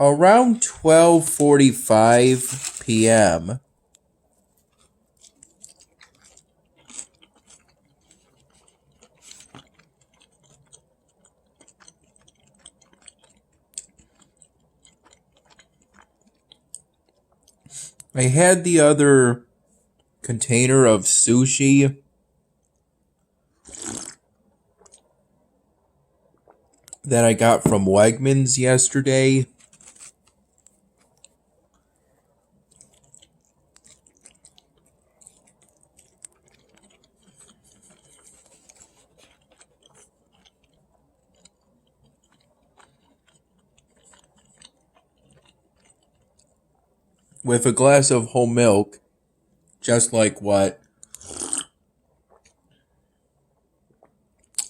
Around 12:45 p.m., I had the other container of sushi that I got from Wegmans yesterday. With a glass of whole milk, just like what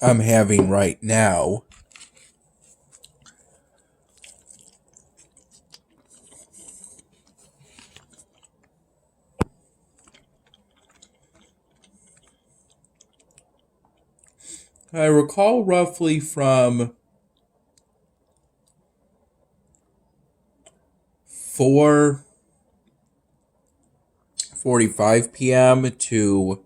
I'm having right now. I recall roughly from 4:45 p.m. to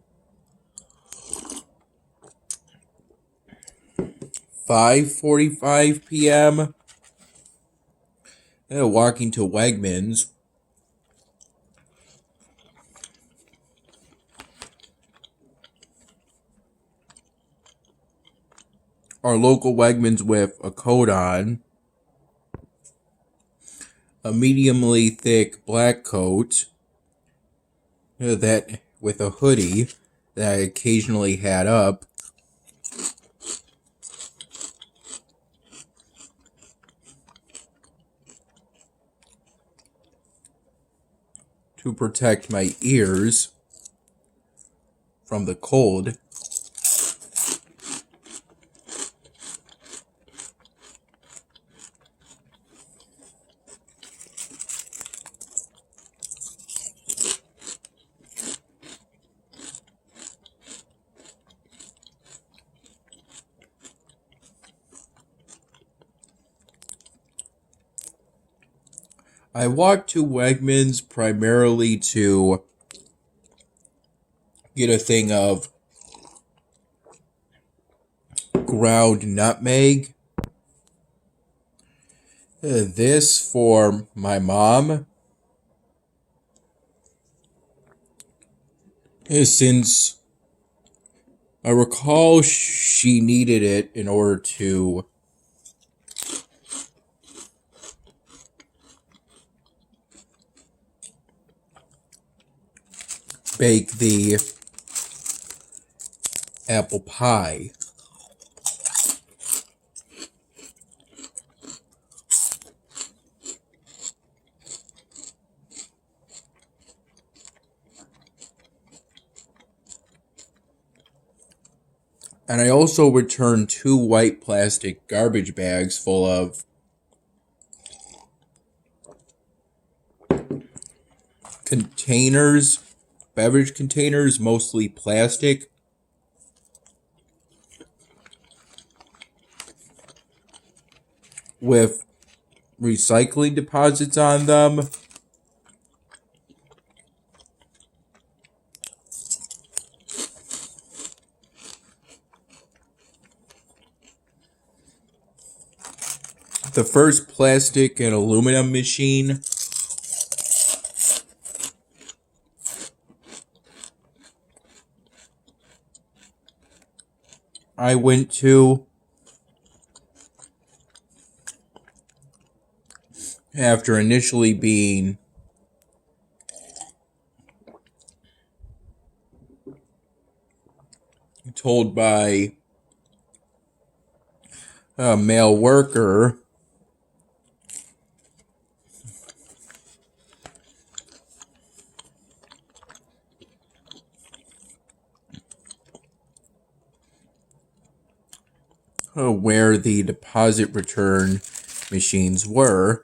5:45 p.m. Walking to Wegmans. Our local Wegmans with a coat on. A mediumly thick black coat. That with a hoodie that I occasionally had up. To protect my ears from the cold. I walked to Wegmans primarily to get a thing of ground nutmeg. This for my mom. Since I recall she needed it in order to bake the apple pie. And I also returned 2 white plastic garbage bags full of containers, beverage containers, mostly plastic, with recycling deposits on them. The first plastic and aluminum machine I went to after initially being told by a male worker where the deposit return machines were.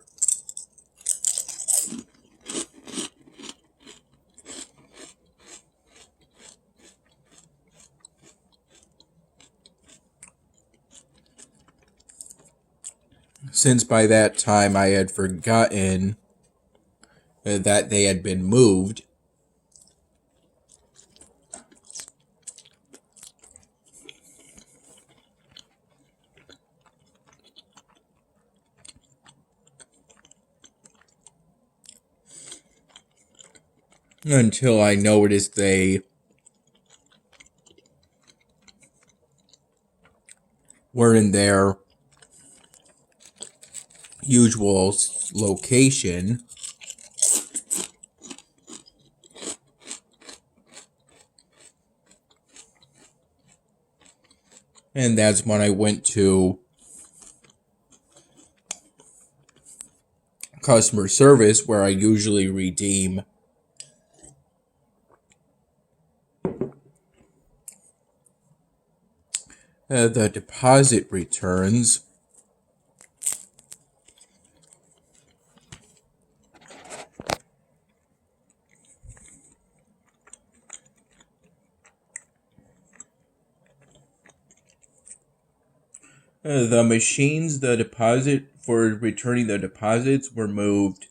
since by that time I had forgotten that they had been moved. Until I noticed they were in their usual location. And that's when I went to customer service, where I usually redeem the deposit returns. The machines, the deposit for returning the deposits were moved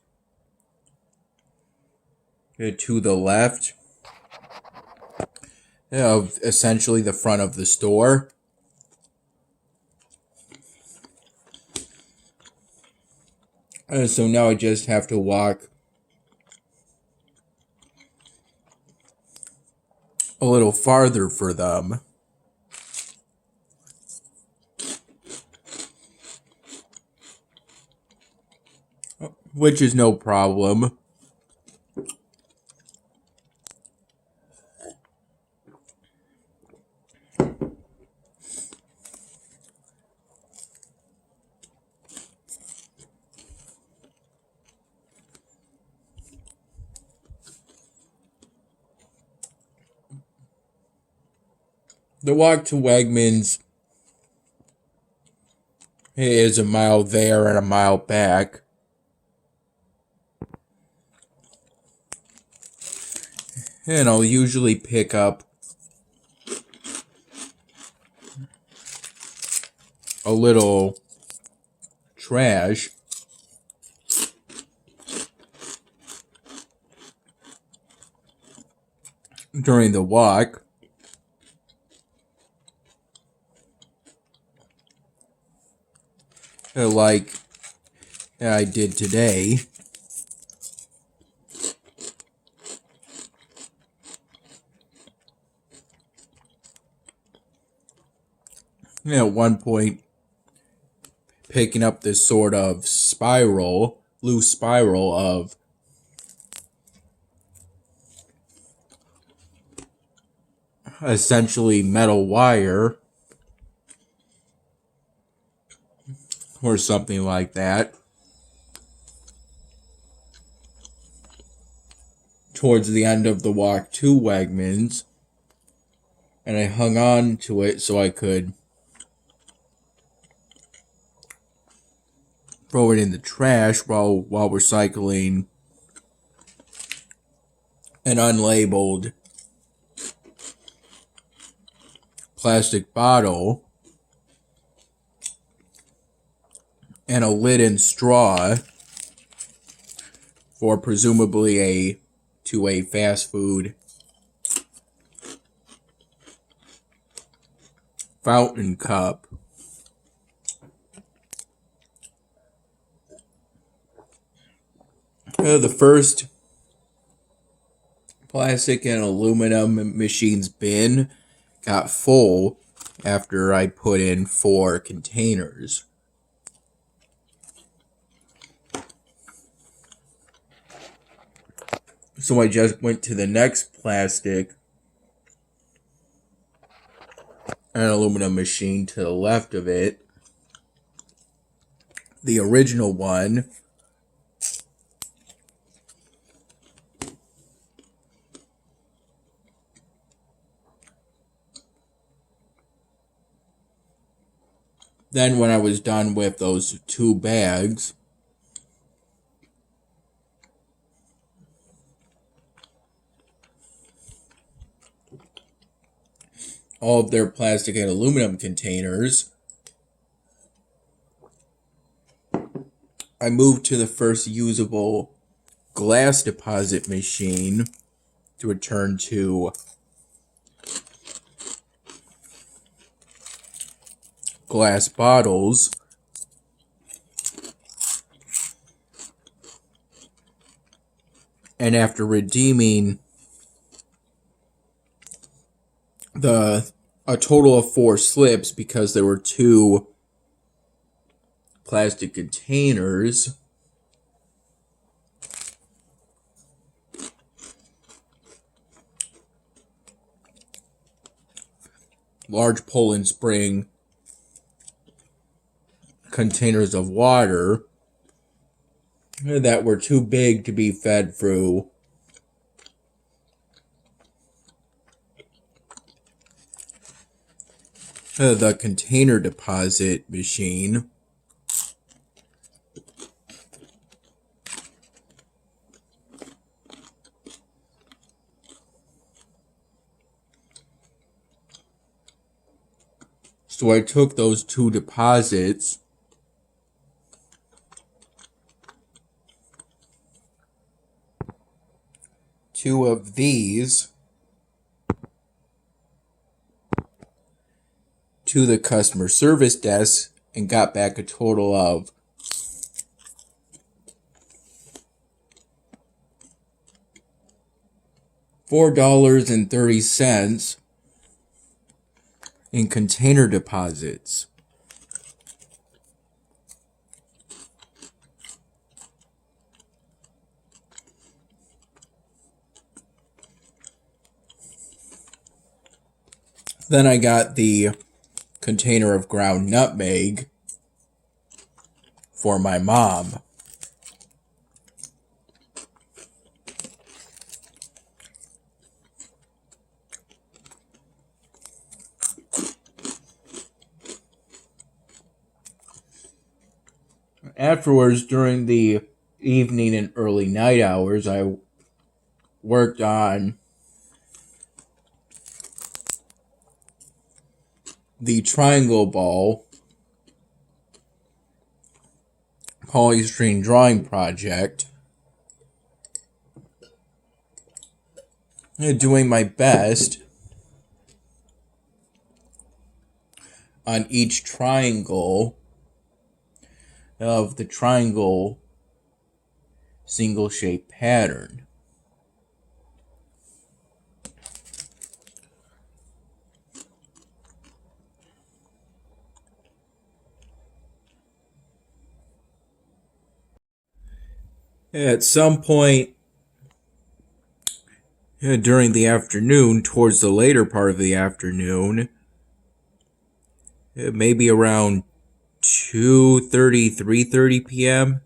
to the left of essentially the front of the store. So now I just have to walk a little farther for them. Which is no problem. The walk to Wegmans is a mile there and a mile back. And I'll usually pick up a little trash during the walk. Like I did today. At one point, picking up this sort of loose spiral of essentially metal wire or something like that towards the end of the walk to Wegmans, and I hung on to it so I could throw it in the trash while recycling an unlabeled plastic bottle and a lid and straw for presumably a fast food fountain cup. The first plastic and aluminum machine's bin got full after I put in 4 containers. So I just went to the next plastic and aluminum machine to the left of it. The original one. Then when I was done with those 2 bags, all of their plastic and aluminum containers, I moved to the first usable glass deposit machine to return to glass bottles. And after redeeming a total of 4 slips, because there were 2 plastic containers, large Poland Spring containers of water that were too big to be fed through the container deposit machine. So I took those 2 deposits, two of these, to the customer service desk and got back a total of $4.30 in container deposits. Then I got the container of ground nutmeg for my mom. Afterwards, during the evening and early night hours, I worked on the triangle ball polystyrene drawing project, doing my best on each triangle of the triangle single shape pattern. At some point during the afternoon, towards the later part of the afternoon, maybe around 2:30, 3:30 p.m.,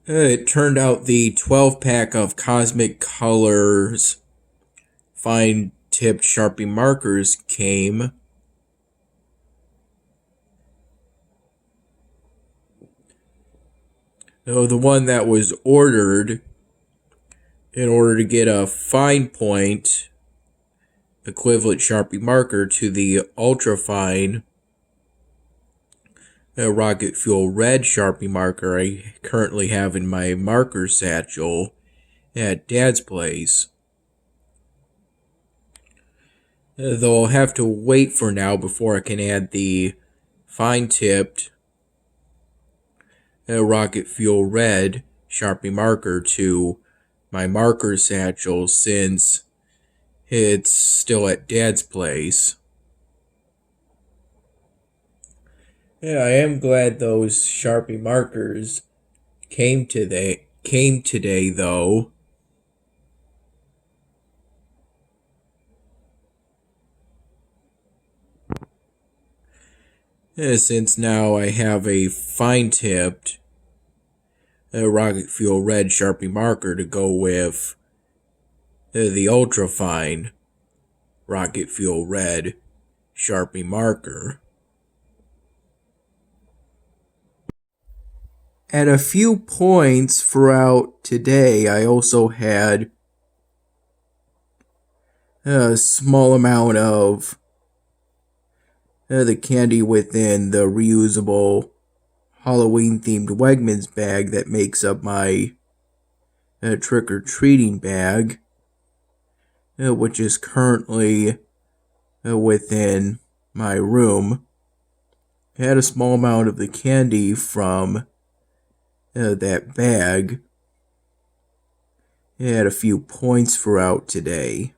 it turned out the 12-pack of Cosmic Colors fine-tipped Sharpie markers came. The one that was ordered in order to get a fine point equivalent Sharpie marker to the ultra fine rocket fuel red Sharpie marker I currently have in my marker satchel at Dad's place. Though I'll have to wait for now before I can add the fine tipped rocket fuel red Sharpie marker to my marker satchel, since it's still at Dad's place. Yeah, I am glad those Sharpie markers came today though. Since now I have a fine-tipped rocket fuel red Sharpie marker to go with the ultra-fine rocket fuel red Sharpie marker. At a few points throughout today, I also had a small amount of the candy within the reusable Halloween-themed Wegmans bag that makes up my trick-or-treating bag, which is currently within my room. I had a small amount of the candy from that bag. I had a few points for out today.